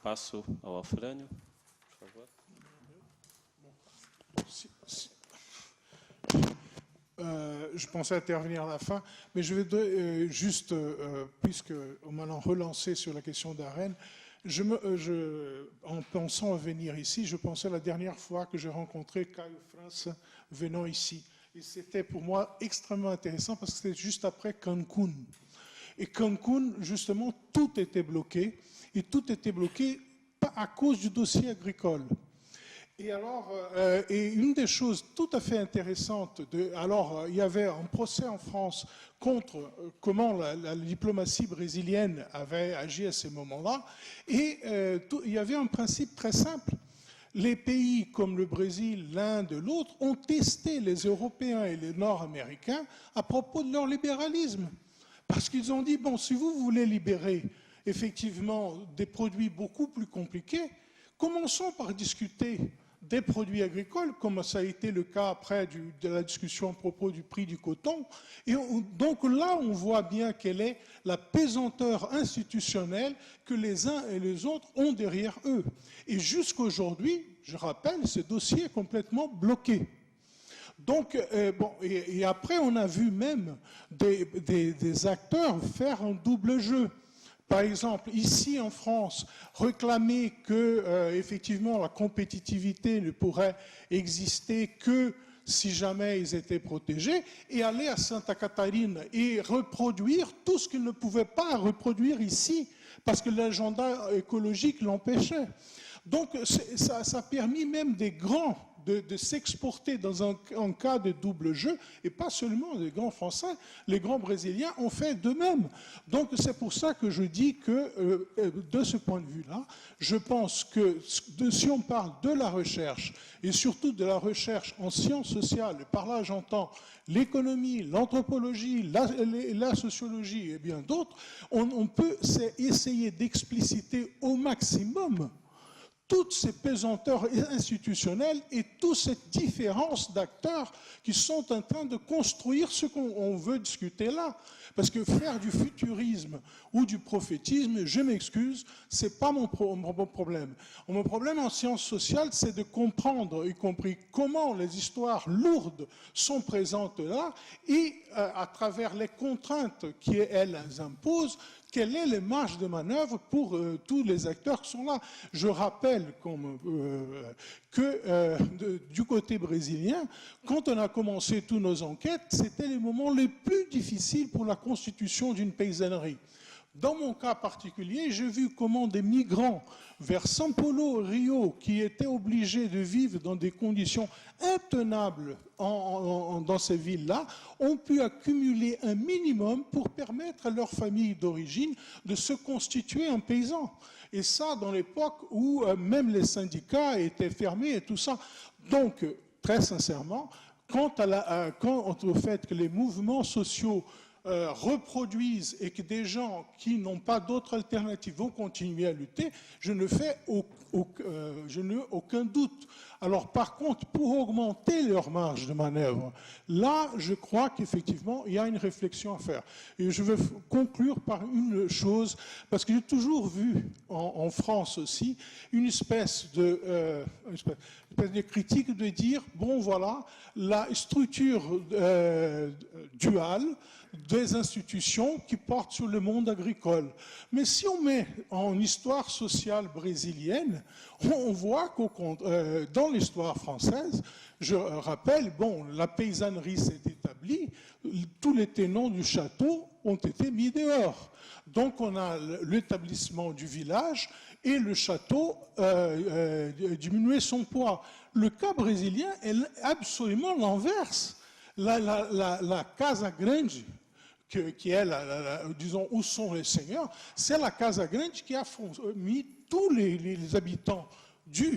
passo ao Afrânio, por favor. Je pensais intervenir à la fin, mais je vais juste, puisqu'on m'a relancé sur la question d'Arène, en pensant à venir ici, je pensais à la dernière fois que j'ai rencontré Caio France venant ici. Et c'était pour moi extrêmement intéressant parce que c'était juste après Cancun. Et Cancun, justement, tout était bloqué. Et tout était bloqué pas à cause du dossier agricole. Et alors, une des choses tout à fait intéressantes, il y avait un procès en France contre comment la diplomatie brésilienne avait agi à ces moments-là, et il y avait un principe très simple. Les pays comme le Brésil, l'Inde, l'autre, ont testé les Européens et les Nord-Américains à propos de leur libéralisme. Parce qu'ils ont dit, bon, si vous voulez libérer effectivement des produits beaucoup plus compliqués, commençons par discuter des produits agricoles, comme ça a été le cas après de la discussion à propos du prix du coton. Et donc là, on voit bien quelle est la pesanteur institutionnelle que les uns et les autres ont derrière eux. Et jusqu'aujourd'hui, je rappelle, ce dossier est complètement bloqué. Donc, et après, on a vu même des acteurs faire un double jeu. Par exemple, ici en France, réclamer que, effectivement, la compétitivité ne pourrait exister que si jamais ils étaient protégés, et aller à Santa Catarina et reproduire tout ce qu'ils ne pouvaient pas reproduire ici, parce que l'agenda écologique l'empêchait. Donc, ça a permis même des grands de s'exporter dans un cas de double jeu, et pas seulement les grands Français, les grands Brésiliens ont fait de même. Donc c'est pour ça que je dis que, de ce point de vue-là, je pense que si on parle de la recherche, et surtout de la recherche en sciences sociales, et par là j'entends l'économie, l'anthropologie, la sociologie et bien d'autres, on peut essayer d'expliciter au maximum toutes ces pesanteurs institutionnelles et toute cette différence d'acteurs qui sont en train de construire ce qu'on veut discuter là. Parce que faire du futurisme ou du prophétisme, je m'excuse, c'est pas mon problème. Mon problème en sciences sociales, c'est de comprendre, y compris comment les histoires lourdes sont présentes là, et à travers les contraintes qu'elles imposent, quelles sont les marges de manœuvre pour tous les acteurs qui sont là. Je rappelle du côté brésilien, quand on a commencé toutes nos enquêtes, c'était les moments les plus difficiles pour la constitution d'une paysannerie. Dans mon cas particulier, j'ai vu comment des migrants vers São Paulo, Rio, qui étaient obligés de vivre dans des conditions intenables dans ces villes-là, ont pu accumuler un minimum pour permettre à leur famille d'origine de se constituer en paysans. Et ça, dans l'époque où même les syndicats étaient fermés et tout ça. Donc, très sincèrement, quant au fait que les mouvements sociaux reproduisent et que des gens qui n'ont pas d'autre alternative vont continuer à lutter, je n'ai aucun doute. Alors par contre, pour augmenter leur marge de manœuvre, là, je crois qu'effectivement, il y a une réflexion à faire. Et je veux conclure par une chose, parce que j'ai toujours vu en France aussi une espèce de critique de dire, bon voilà, la structure duale des institutions qui portent sur le monde agricole. Mais si on met en histoire sociale brésilienne, on voit qu'au dans l'histoire française, je rappelle, bon, la paysannerie s'est établie, tous les tenants du château ont été mis dehors. Donc on a l'établissement du village et le château diminué son poids. Le cas brésilien est absolument l'inverse. La Casa Grande, qui est, disons, où sont les seigneurs, c'est la Casa Grande qui a mis tous les habitants qui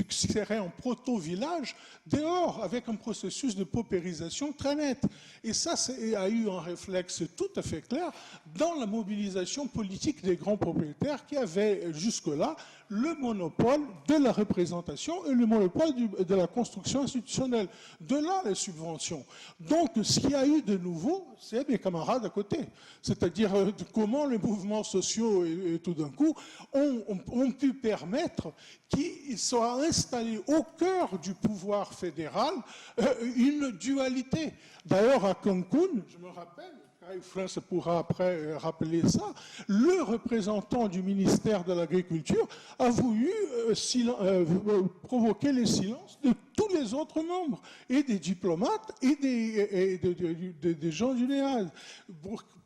serait un proto-village dehors, avec un processus de paupérisation très net. Et ça, a eu un réflexe tout à fait clair dans la mobilisation politique des grands propriétaires qui avaient jusque-là le monopole de la représentation et le monopole de la construction institutionnelle. De là, les subventions. Donc, ce qu'il y a eu de nouveau, c'est mes camarades à côté. C'est-à-dire comment les mouvements sociaux, et tout d'un coup, ont pu permettre qu'il soit installé au cœur du pouvoir fédéral une dualité. D'ailleurs, à Cancun, je me rappelle, France pourra après rappeler ça, le représentant du ministère de l'Agriculture a voulu provoquer le silence de tous les autres membres, et des diplomates, et des gens du NEAD,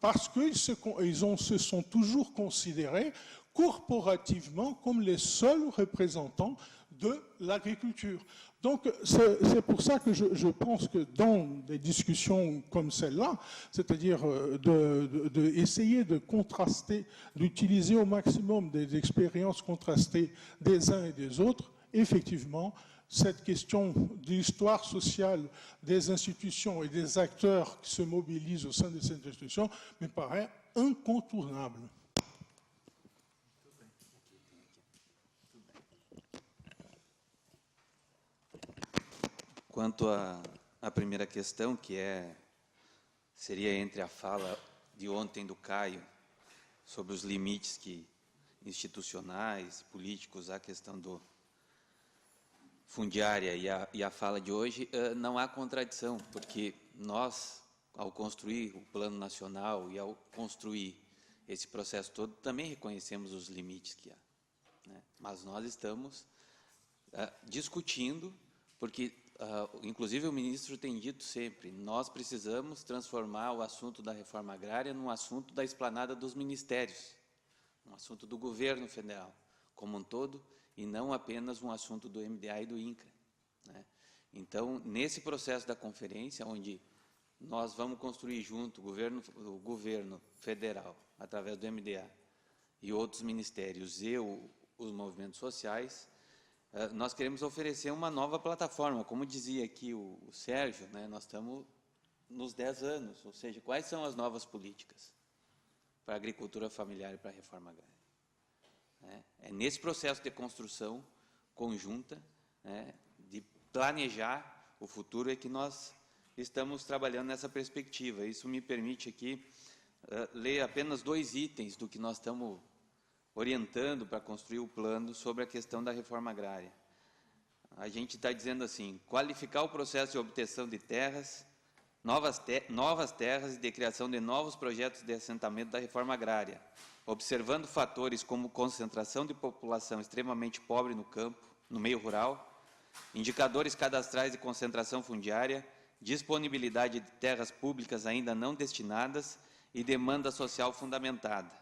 parce qu'ils se sont toujours considérés corporativement comme les seuls représentants de l'agriculture. Donc, c'est pour ça que je pense que dans des discussions comme celle-là, c'est-à-dire d'essayer de contraster, d'utiliser au maximum des expériences contrastées des uns et des autres, effectivement, cette question de l'histoire sociale des institutions et des acteurs qui se mobilisent au sein de ces institutions me paraît incontournable. Quanto à primeira questão, que seria entre a fala de ontem do Caio sobre os limites institucionais, políticos, à questão fundiária e a fala de hoje, não há contradição, porque nós, ao construir o Plano Nacional e ao construir esse processo todo, também reconhecemos os limites que há, né? Mas nós estamos discutindo, porque inclusive o ministro tem dito sempre, nós precisamos transformar o assunto da reforma agrária num assunto da esplanada dos ministérios, um assunto do governo federal como um todo, e não apenas um assunto do MDA e do INCRA, né? Então, nesse processo da conferência, onde nós vamos construir junto o governo federal, através do MDA, e outros ministérios e os movimentos sociais, nós queremos oferecer uma nova plataforma. Como dizia aqui o Sérgio, né, nós estamos nos 10 anos, ou seja, quais são as novas políticas para a agricultura familiar e para a reforma agrária? É nesse processo de construção conjunta, né, de planejar o futuro, é que nós estamos trabalhando nessa perspectiva. Isso me permite aqui ler apenas 2 itens do que nós estamos orientando para construir o plano sobre a questão da reforma agrária. A gente está dizendo assim, qualificar o processo de obtenção de terras, novas terras e de criação de novos projetos de assentamento da reforma agrária, observando fatores como concentração de população extremamente pobre no campo, no meio rural, indicadores cadastrais de concentração fundiária, disponibilidade de terras públicas ainda não destinadas e demanda social fundamentada.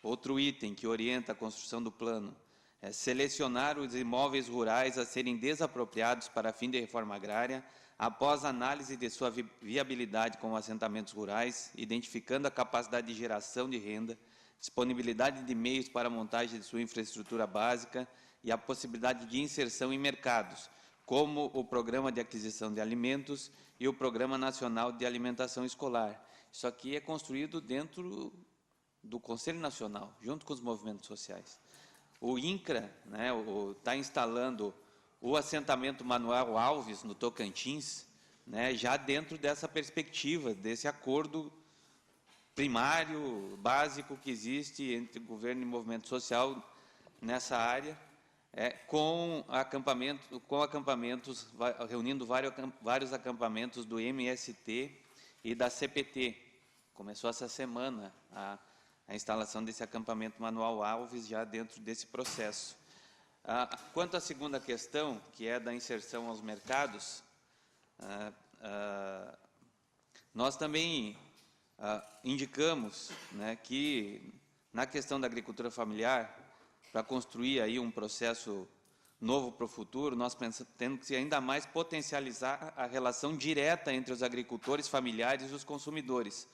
Outro item que orienta a construção do plano é selecionar os imóveis rurais a serem desapropriados para fim de reforma agrária, após análise de sua viabilidade como assentamentos rurais, identificando a capacidade de geração de renda, disponibilidade de meios para a montagem de sua infraestrutura básica e a possibilidade de inserção em mercados, como o Programa de Aquisição de Alimentos e o Programa Nacional de Alimentação Escolar. Isso aqui é construído dentro do Conselho Nacional, junto com os movimentos sociais. O INCRA está instalando o assentamento Manuel Alves, no Tocantins, né, já dentro dessa perspectiva, desse acordo primário, básico que existe entre governo e movimento social nessa área, com acampamentos, reunindo vários acampamentos do MST e da CPT. Começou essa semana a instalação desse acampamento Manuel Alves já dentro desse processo. Quanto à segunda questão, que é da inserção aos mercados, nós também indicamos, né, que na questão da agricultura familiar, para construir aí um processo novo para o futuro, nós temos que ainda mais potencializar a relação direta entre os agricultores familiares e os consumidores,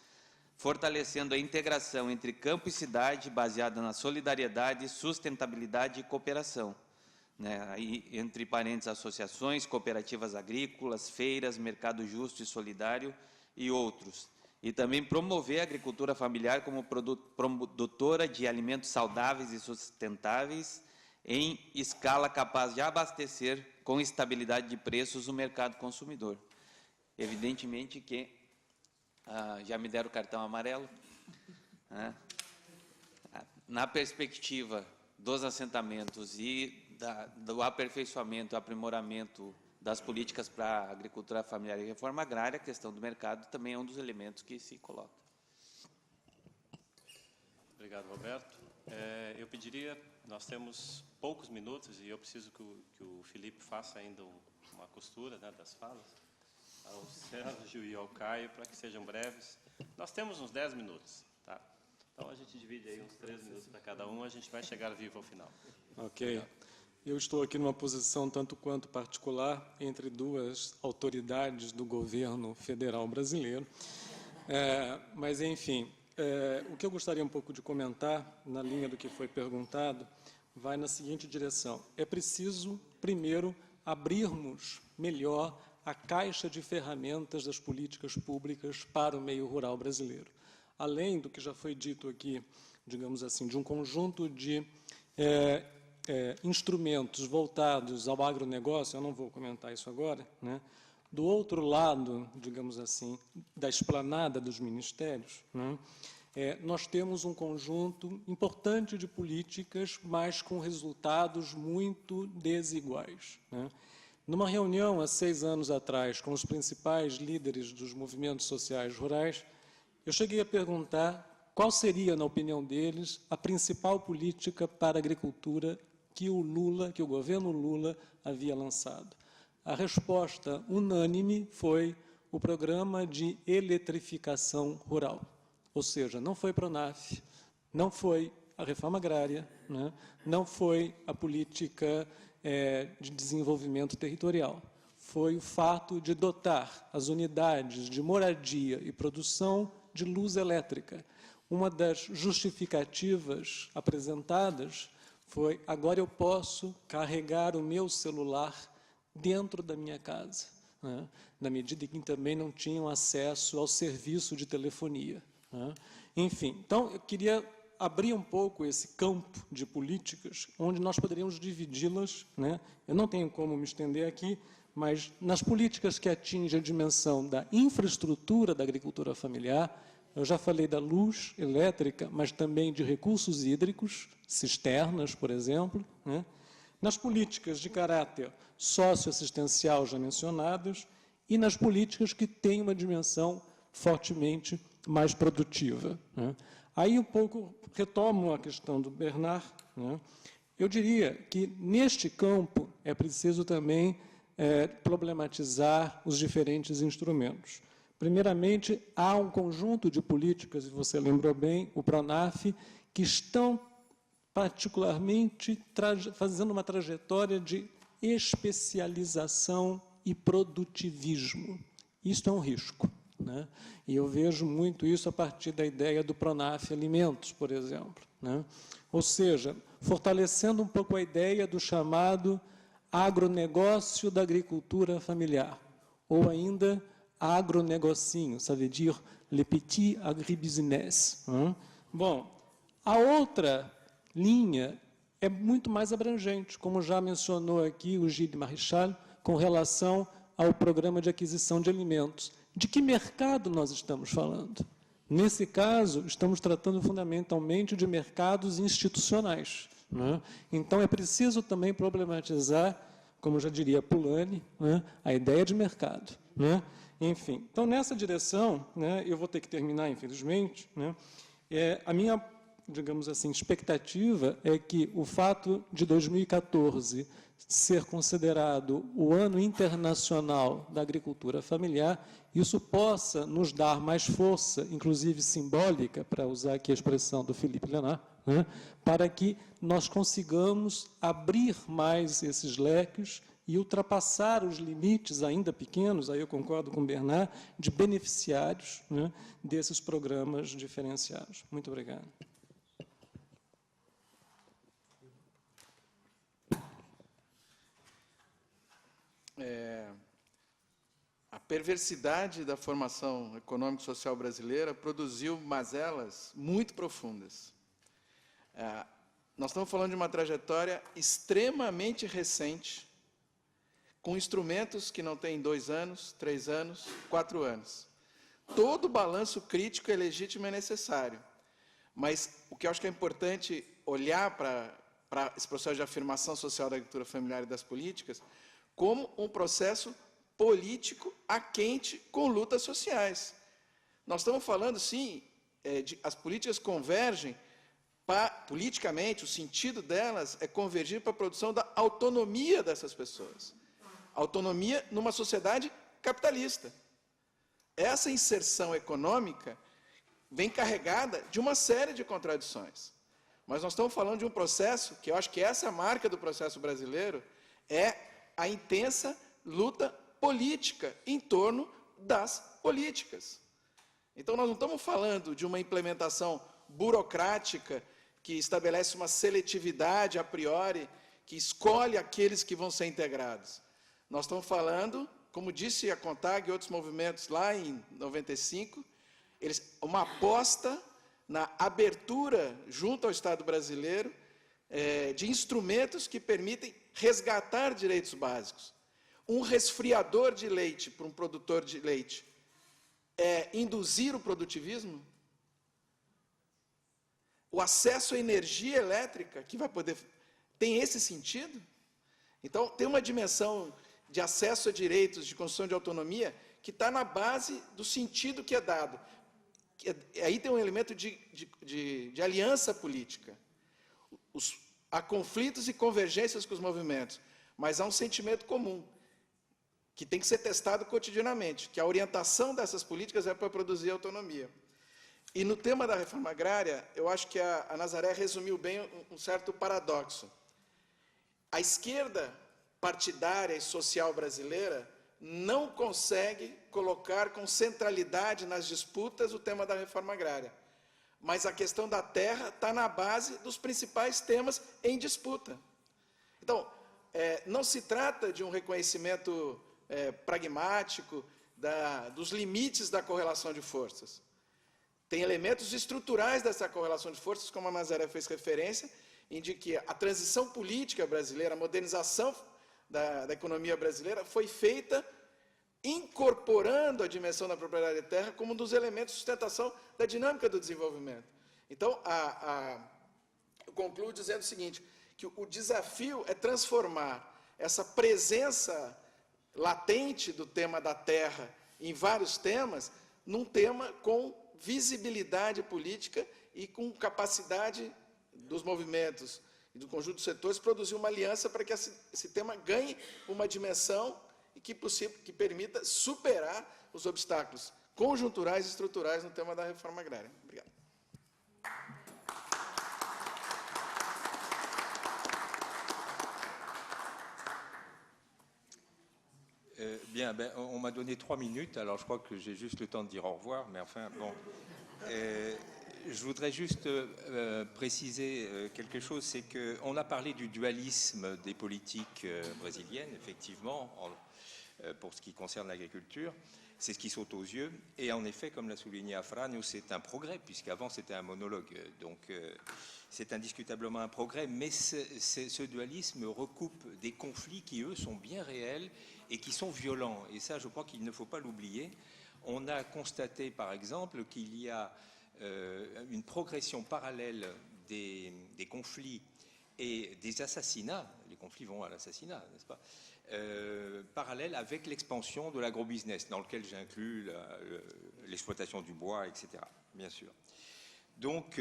fortalecendo a integração entre campo e cidade, baseada na solidariedade, sustentabilidade e cooperação, né? Aí, entre parênteses, associações, cooperativas agrícolas, feiras, mercado justo e solidário e outros. E também promover a agricultura familiar como produtora de alimentos saudáveis e sustentáveis em escala capaz de abastecer com estabilidade de preços o mercado consumidor. Evidentemente que, já me deram o cartão amarelo, né? Na perspectiva dos assentamentos e do aperfeiçoamento e aprimoramento das políticas para a agricultura familiar e reforma agrária, a questão do mercado também é um dos elementos que se coloca. Obrigado, Roberto. Eu pediria, nós temos poucos minutos e eu preciso que o Felipe faça ainda uma costura, né, das falas, ao Sérgio e ao Caio, para que sejam breves. Nós temos uns 10 minutos, tá? Então, a gente divide aí uns 3 minutos para cada um, a gente vai chegar vivo ao final. Ok. Eu estou aqui numa posição tanto quanto particular entre duas autoridades do governo federal brasileiro. Mas, enfim, o que eu gostaria um pouco de comentar, na linha do que foi perguntado, vai na seguinte direção. É preciso, primeiro, abrirmos melhor a caixa de ferramentas das políticas públicas para o meio rural brasileiro. Além do que já foi dito aqui, digamos assim, de um conjunto de instrumentos voltados ao agronegócio, eu não vou comentar isso agora, né? Do outro lado, digamos assim, da esplanada dos ministérios, né? Nós temos um conjunto importante de políticas, mas com resultados muito desiguais, né? Numa reunião, há 6 anos atrás, com os principais líderes dos movimentos sociais rurais, eu cheguei a perguntar qual seria, na opinião deles, a principal política para a agricultura que o governo Lula havia lançado. A resposta unânime foi o programa de eletrificação rural. Ou seja, não foi Pronaf, não foi a reforma agrária, né? Não foi a política de desenvolvimento territorial. Foi o fato de dotar as unidades de moradia e produção de luz elétrica. Uma das justificativas apresentadas foi: agora eu posso carregar o meu celular dentro da minha casa, né? Na medida em que também não tinham acesso ao serviço de telefonia, né? Enfim, então eu queria abrir um pouco esse campo de políticas, onde nós poderíamos dividi-las, né? Eu não tenho como me estender aqui, mas nas políticas que atingem a dimensão da infraestrutura da agricultura familiar, eu já falei da luz elétrica, mas também de recursos hídricos, cisternas, por exemplo, né? Nas políticas de caráter socioassistencial já mencionadas e nas políticas que têm uma dimensão fortemente mais produtiva, né? Aí um pouco retomo a questão do Bernard, né? Eu diria que neste campo é preciso também problematizar os diferentes instrumentos. Primeiramente, há um conjunto de políticas, e você lembrou bem, o Pronaf, que estão particularmente fazendo uma trajetória de especialização e produtivismo. Isso é um risco, né? E eu vejo muito isso a partir da ideia do Pronaf Alimentos, por exemplo, né? Ou seja, fortalecendo um pouco a ideia do chamado agronegócio da agricultura familiar, ou ainda agronegocinho, ça veut dire le petit agribusiness, né? Bom, a outra linha é muito mais abrangente, como já mencionou aqui o Gilles Marichal, com relação ao programa de aquisição de alimentos. De que mercado nós estamos falando? Nesse caso, estamos tratando fundamentalmente de mercados institucionais, né? Então, é preciso também problematizar, como já diria Polanyi, né, a ideia de mercado, né? Enfim, então, nessa direção, né, eu vou ter que terminar, infelizmente, né? A minha, digamos assim, expectativa é que o fato de 2014 ser considerado o ano internacional da agricultura familiar, isso possa nos dar mais força, inclusive simbólica, para usar aqui a expressão do Philippe Léonard, né, para que nós consigamos abrir mais esses leques e ultrapassar os limites ainda pequenos, aí eu concordo com o Bernard, de beneficiários, né, desses programas diferenciados. Muito obrigado. A perversidade da formação econômico-social brasileira produziu mazelas muito profundas. Nós estamos falando de uma trajetória extremamente recente, com instrumentos que não têm 2 anos, 3 anos, 4 anos. Todo balanço crítico é legítimo e necessário, mas o que eu acho que é importante olhar para esse processo de afirmação social da agricultura familiar e das políticas como um processo político a quente com lutas sociais. Nós estamos falando, sim, as políticas convergem, politicamente, o sentido delas é convergir para a produção da autonomia dessas pessoas. Autonomia numa sociedade capitalista. Essa inserção econômica vem carregada de uma série de contradições. Mas nós estamos falando de um processo, que eu acho que essa é a marca do processo brasileiro, é a intensa luta política em torno das políticas. Então, nós não estamos falando de uma implementação burocrática que estabelece uma seletividade a priori, que escolhe aqueles que vão ser integrados. Nós estamos falando, como disse a CONTAG e outros movimentos lá em 95, uma aposta na abertura, junto ao Estado brasileiro, de instrumentos que permitem resgatar direitos básicos. Um resfriador de leite para um produtor de leite é induzir o produtivismo? O acesso à energia elétrica que vai poder... Tem esse sentido? Então, tem uma dimensão de acesso a direitos, de construção de autonomia, que está na base do sentido que é dado. Aí tem um elemento de aliança política. Há conflitos e convergências com os movimentos, mas há um sentimento comum, que tem que ser testado cotidianamente, que a orientação dessas políticas é para produzir autonomia. E no tema da reforma agrária, eu acho que a Nazaré resumiu bem um certo paradoxo. A esquerda partidária e social brasileira não consegue colocar com centralidade nas disputas o tema da reforma agrária. Mas a questão da terra está na base dos principais temas em disputa. Então, não se trata de um reconhecimento pragmático dos limites da correlação de forças. Tem elementos estruturais dessa correlação de forças, como a Nazaré fez referência, em que a transição política brasileira, a modernização da economia brasileira foi feita incorporando a dimensão da propriedade de terra como um dos elementos de sustentação da dinâmica do desenvolvimento. Então, eu concluo dizendo o seguinte, que o desafio é transformar essa presença latente do tema da terra em vários temas, num tema com visibilidade política e com capacidade dos movimentos e do conjunto dos setores produzir uma aliança para que esse tema ganhe uma dimensão e que permita superar os obstáculos conjunturais e estruturais no tema da reforma agrária. Obrigado. Bien, on m'a donné 3 minutes, alors je crois que j'ai juste le temps de dire au revoir, mais enfin, bon. Je voudrais juste préciser quelque chose, c'est qu'on a parlé du dualisme des politiques brésiliennes, effectivement, pour ce qui concerne l'agriculture. C'est ce qui saute aux yeux. Et en effet, comme l'a souligné Afrânio, c'est un progrès, puisqu'avant c'était un monologue. Donc c'est indiscutablement un progrès, mais ce dualisme recoupe des conflits qui, eux, sont bien réels et qui sont violents. Et ça, je crois qu'il ne faut pas l'oublier. On a constaté, par exemple, qu'il y a une progression parallèle des conflits et des assassinats. Les conflits vont à l'assassinat, n'est-ce pas ? Parallèle avec l'expansion de l'agrobusiness, dans lequel j'inclus l'exploitation du bois, etc., bien sûr. Donc,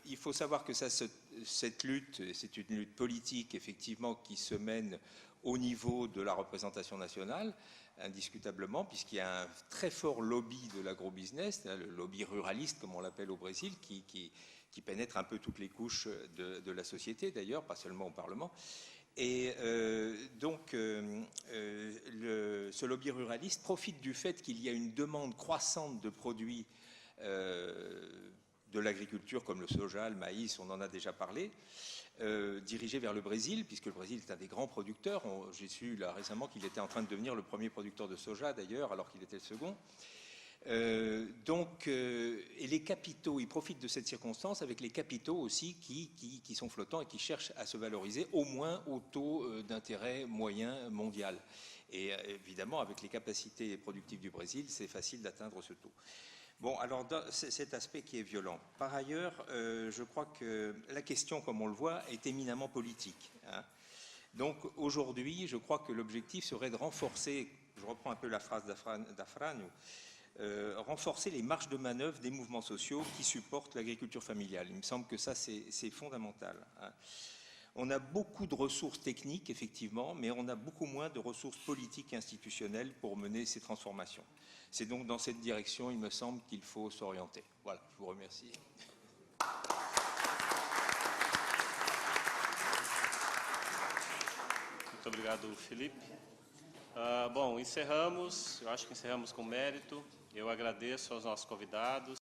il faut savoir que cette lutte, c'est une lutte politique, effectivement, qui se mène au niveau de la représentation nationale, indiscutablement, puisqu'il y a un très fort lobby de l'agrobusiness, le lobby ruraliste, comme on l'appelle au Brésil, qui pénètre un peu toutes les couches de la société, d'ailleurs, pas seulement au Parlement. Et donc, ce lobby ruraliste profite du fait qu'il y a une demande croissante de produits de l'agriculture comme le soja, le maïs, on en a déjà parlé, dirigés vers le Brésil, puisque le Brésil est un des grands producteurs. J'ai su là récemment qu'il était en train de devenir le premier producteur de soja d'ailleurs, alors qu'il était le second. Et les capitaux, ils profitent de cette circonstance avec les capitaux aussi qui sont flottants et qui cherchent à se valoriser au moins au taux d'intérêt moyen mondial. Et évidemment, avec les capacités productives du Brésil, c'est facile d'atteindre ce taux. Bon, alors cet aspect qui est violent. Par ailleurs, je crois que la question, comme on le voit, est éminemment politique. Hein. Donc aujourd'hui, je crois que l'objectif serait de renforcer, je reprends un peu la phrase d'Afrânio, renforcer les marges de manœuvre des mouvements sociaux qui supportent l'agriculture familiale. Il me semble que ça, c'est fondamental. Hein. On a beaucoup de ressources techniques, effectivement, mais on a beaucoup moins de ressources politiques et institutionnelles pour mener ces transformations. C'est donc dans cette direction, il me semble, qu'il faut s'orienter. Voilà, je vous remercie. Muito obrigado, Felipe. Bom, encerramos. Eu acho que encerramos com mérito. Eu agradeço aos nossos convidados.